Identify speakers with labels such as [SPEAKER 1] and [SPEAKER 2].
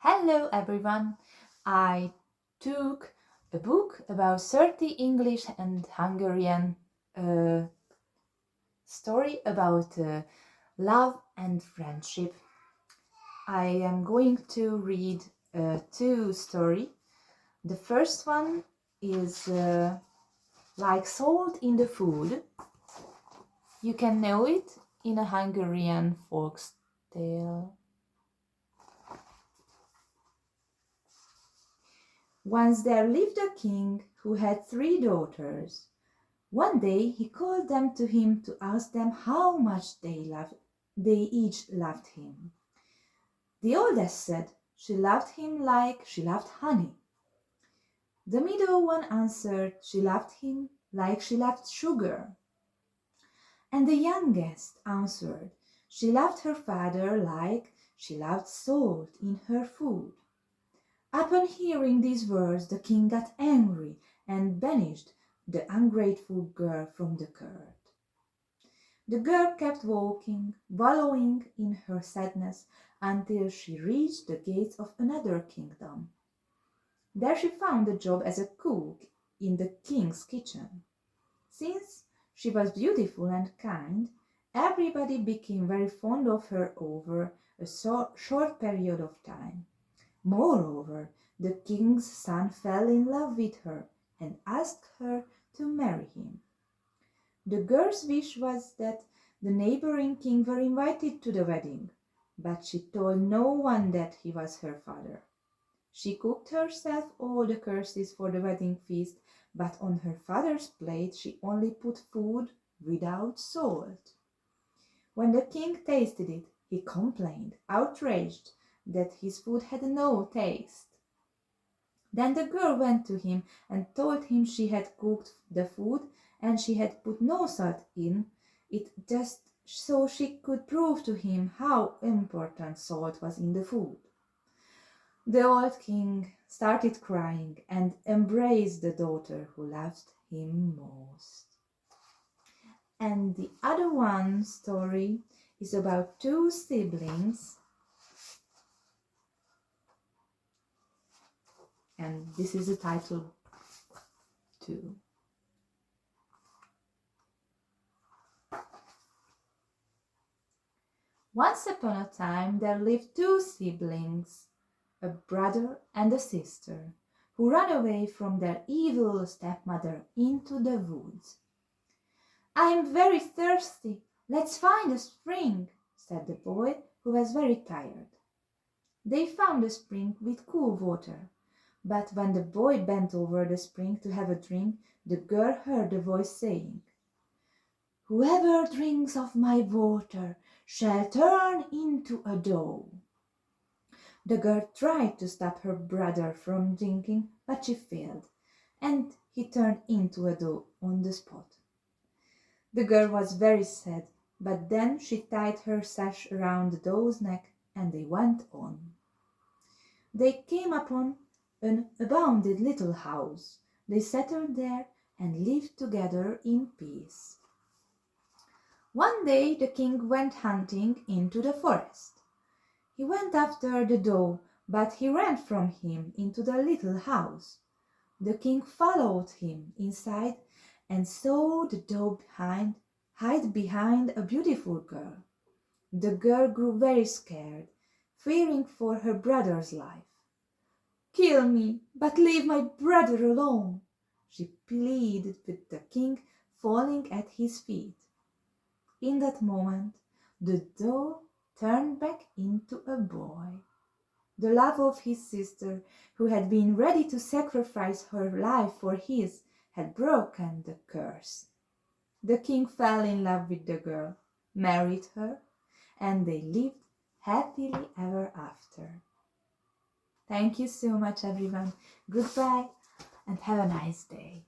[SPEAKER 1] Hello everyone! I took a book about 30 English and Hungarian story about love and friendship. I am going to read two stories. The first one is like salt in the food. You can know it in a Hungarian folk tale. Once there lived a king who had 3 daughters. One day he called them to him to ask them how much they each loved him. The oldest said she loved him like she loved honey. The middle one answered she loved him like she loved sugar. And the youngest answered she loved her father like she loved salt in her food. Upon hearing these words, the king got angry and banished the ungrateful girl from the court. The girl kept walking, wallowing in her sadness, until she reached the gates of another kingdom. There she found a job as a cook in the king's kitchen. Since she was beautiful and kind, everybody became very fond of her over a short period of time. Moreover, the king's son fell in love with her and asked her to marry him. The girl's wish was that the neighboring king were invited to the wedding, but she told no one that he was her father. She cooked herself all the courses for the wedding feast, but on her father's plate she only put food without salt. When the king tasted it, he complained, outraged, that his food had no taste. Then the girl went to him and told him she had cooked the food and she had put no salt in it just so she could prove to him how important salt was in the food. The old king started crying and embraced the daughter who loved him most. And the other one story is about 2 siblings. And this is the title too. Once upon a time there lived 2 siblings, a brother and a sister, who ran away from their evil stepmother into the woods. "I am very thirsty. Let's find a spring," said the boy, who was very tired. They found a spring with cool water. But when the boy bent over the spring to have a drink, the girl heard a voice saying, "Whoever drinks of my water shall turn into a doe." The girl tried to stop her brother from drinking, but she failed, and he turned into a doe on the spot. The girl was very sad, but then she tied her sash around the doe's neck, and they went on. They came upon an abandoned little house. They settled there and lived together in peace. One day the king went hunting into the forest. He went after the doe, but he ran from him into the little house. The king followed him inside and saw the doe hide behind a beautiful girl. The girl grew very scared, fearing for her brother's life. "Kill me, but leave my brother alone," she pleaded with the king, falling at his feet. In that moment, the doe turned back into a boy. The love of his sister, who had been ready to sacrifice her life for his, had broken the curse. The king fell in love with the girl, married her, and they lived happily ever after. Thank you so much, everyone. Goodbye and have a nice day.